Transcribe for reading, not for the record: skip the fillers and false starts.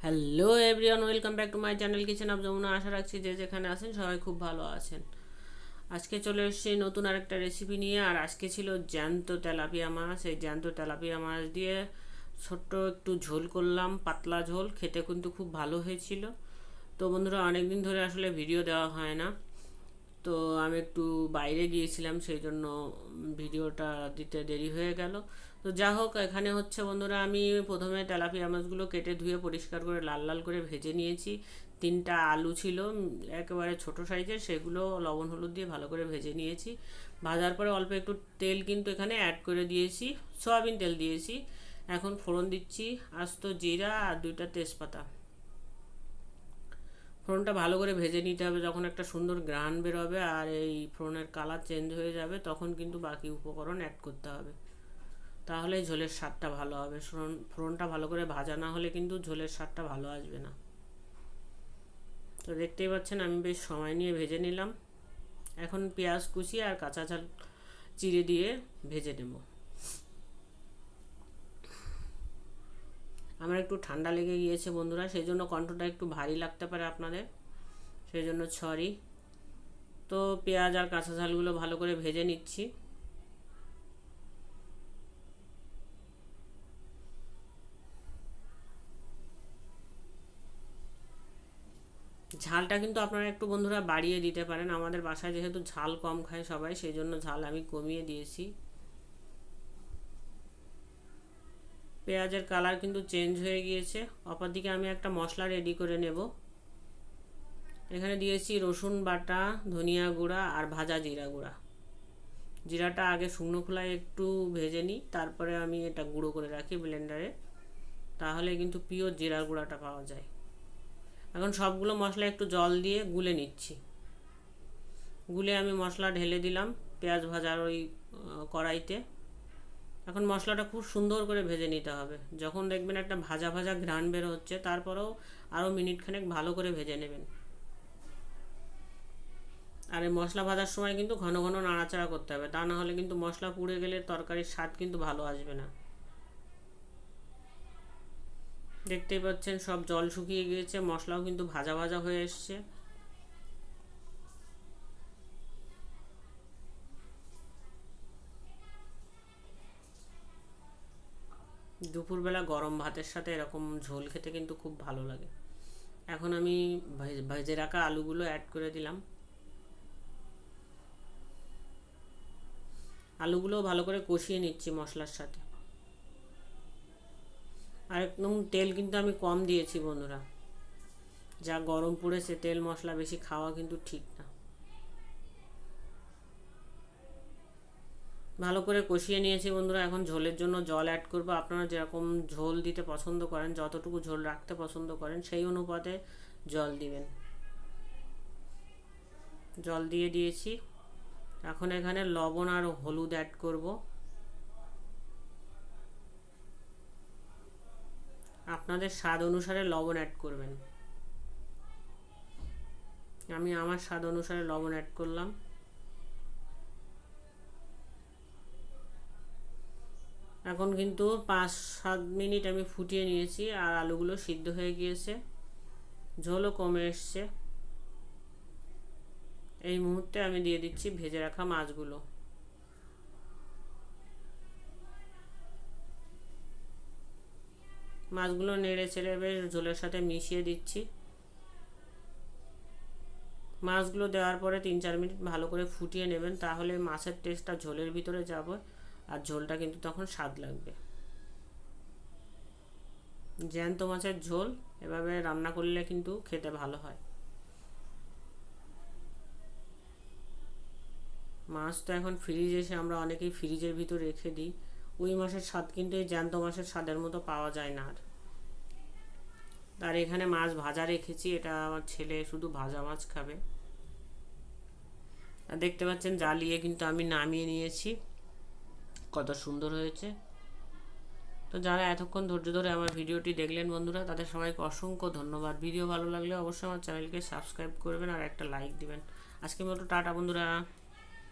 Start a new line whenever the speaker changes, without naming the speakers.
Hello everyone, welcome back to my channel kitchen of Jamuna. আশা রাখছি যে যেখানে আছেন সবাই খুব ভালো আছেন। আজকে চলে এসেছি নতুন আরেকটা রেসিপি নিয়ে। আর আজকে ছিল জ্যান্ত তেলাপিয়া মাছ। এই জ্যান্ত তেলাপিয়া মাছ দিয়ে ছোট্ট একটু ঝোল করলাম, পাতলা ঝোল। খেতে কিন্তু খুব ভালো হয়েছিল। তো বন্ধুরা, অনেক দিন ধরে আসলে ভিডিও দেওয়া হয় না, তো আমি একটু বাইরে গিয়েছিলাম, সেই জন্য ভিডিওটা দিতে দেরি হয়ে গেল। তো যা হোক, এখানে হচ্ছে বন্ধুরা, আমি প্রথমে তেলাপিয়া মাছগুলো কেটে ধুয়ে পরিষ্কার করে লাল লাল করে ভেজে নিয়েছি। তিনটা আলু ছিল একেবারে ছোট সাইজের, সেগুলো লবণ হলুদ দিয়ে ভালো করে ভেজে নিয়েছি। ভাজার পরে অল্প একটু তেল কিন্তু এখানে অ্যাড করে দিয়েছি, সয়াবিন তেল দিয়েছি। এখন ফোড়ন দিচ্ছি আস্ত জিরা আর দুইটা তেজপাতা। ফোড়নটা ভালো করে ভেজে নিতে হবে। যখন একটা সুন্দর গ্রান বেরোবে আর এই ফোড়নের কালার চেঞ্জ হয়ে যাবে, তখন কিন্তু বাকি উপকরণ অ্যাড করতে হবে, তাহলে ঝোলের স্বাদটা ভালো হবে। ফোড়নটা ভালো করে ভাজা না হলে কিন্তু ঝোলের স্বাদটা ভালো আসবে না। তো দেখতেই পাচ্ছেন আমি বেশ সময় নিয়ে ভেজে নিলাম। এখন পেঁয়াজ কুচি আর কাঁচা ঝাল চিড়ে দিয়ে ভেজে নেব। আমার একটু ঠান্ডা লেগে গিয়েছে বন্ধুরা, সেই জন্য কণ্ঠটা একটু ভারী লাগতে পারে আপনাদের, সেই জন্য সরি। তো পেঁয়াজ আর কাঁচা ঝালগুলো ভালো করে ভেজে নিচ্ছি। ঝালটা কিন্তু আপনারা একটু বন্ধুরা বাড়িয়ে দিতে পারেন। আমাদের বাসায় যেহেতু ঝাল কম খায় সবাই, সেই জন্য ঝাল আমি কমিয়ে দিয়েছি। পেঁয়াজের কালার কিন্তু চেঞ্জ হয়ে গিয়েছে। অপরদিকে আমি একটা মশলা রেডি করে নেব। এখানে দিয়েছি রসুন বাটা, ধনিয়া গুঁড়া আর ভাজা জিরা গুঁড়া। জিরাটা আগে শুকনো খোলায় একটু ভেজে নিই, তারপরে আমি এটা গুঁড়ো করে রাখি ব্লেন্ডারে, তাহলে কিন্তু পিওর জিরার গুঁড়াটা পাওয়া যায়। এখন সবগুলো মশলা একটু জল দিয়ে গুলে নিচ্ছি। গুলে আমি মশলা ঢেলে দিলাম পেঁয়াজ ভাজার ওই কড়াইতে। এখন মশলাটা খুব সুন্দর করে ভেজে নিতে হবে। যখন দেখবেন একটা ভাজা ভাজা ঘ্রাণ বের হচ্ছে, তারপরেও আরও মিনিট খানেক ভালো করে ভেজে নেবেন। আর এই মশলা ভাজার সময় কিন্তু ঘন ঘন নাড়াচাড়া করতে হবে, তা না হলে কিন্তু মশলা পুড়ে গেলে তরকারির স্বাদ কিন্তু ভালো আসবে না। দেখতেই পাচ্ছেন সব জল শুকিয়ে গিয়েছে, মশলাও কিন্তু ভাজা ভাজা হয়ে এসছে। দুপুরবেলা গরম ভাতের সাথে এরকম ঝোল খেতে কিন্তু খুব ভালো লাগে। এখন আমি ভেজে রাখা আলুগুলো অ্যাড করে দিলাম। আলুগুলো ভালো করে কষিয়ে নিচ্ছি মশলার সাথে। আর একদম তেল কিন্তু আমি কম দিয়েছি বন্ধুরা, যা গরম পড়েছে তেল মশলা বেশি খাওয়া কিন্তু ঠিক না। ভালো করে কষিয়ে নিয়েছি বন্ধুরা। এখন ঝোলের জন্য জল অ্যাড করব। আপনারা যেরকম ঝোল দিতে পছন্দ করেন, যতটুকু ঝোল রাখতে পছন্দ করেন, সেই অনুপাতে জল দিবেন। জল দিয়ে দিয়েছি। এখন এখানে লবণ আর হলুদ অ্যাড করব। আপনাদের স্বাদ অনুসারে লবণ অ্যাড করবেন। আমি আমার স্বাদ অনুসারে লবণ অ্যাড করলাম। এখন কিন্তু 5-7 মিনিট আমি ফুটিয়ে নিয়েছি আর আলুগুলো সিদ্ধ হয়ে গিয়েছে, ঝোলও কমে এসছে। এই মুহূর্তে আমি দিয়ে দিচ্ছি ভেজে রাখা মাছগুলো। মাছগুলো নেড়ে চেড়ে বেশ ঝোলের সাথে মিশিয়ে দিচ্ছি। মাছগুলো দেওয়ার পরে 3-4 মিনিট ভালো করে ফুটিয়ে নেবেন, তাহলে মাছের টেস্টটা ঝোলের ভিতরে যাবে আর ঝোলটা কিন্তু তখন স্বাদ লাগবে। জ্যান্ত মাছের ঝোল এভাবে রান্না করলে কিন্তু খেতে ভালো হয়। মাছ তো এখন ফ্রিজ এসে আমরা অনেকেই ফ্রিজের ভিতর রেখে দিই। ওই মাছের স্বাদ কিন্তু এই জ্যান্ত মাছের স্বাদের মতো পাওয়া যায় না আর। আর এখানে মাছ ভাজা রেখেছি, এটা আমার ছেলে শুধু ভাজা মাছ খাবে। আর দেখতে পাচ্ছেন জ্বালিয়ে কিন্তু আমি নামিয়ে নিয়েছি। কত সুন্দর হয়েছে। তো যারা এতক্ষণ ধৈর্য ধরে আমার ভিডিওটি দেখলেন বন্ধুরা, তাদের সবাইকে অসংখ্য ধন্যবাদ। ভিডিও ভালো লাগলে অবশ্যই আমার চ্যানেলকে সাবস্ক্রাইব করবেন আর একটা লাইক দিবেন। আজকের মতো টাটা বন্ধুরা।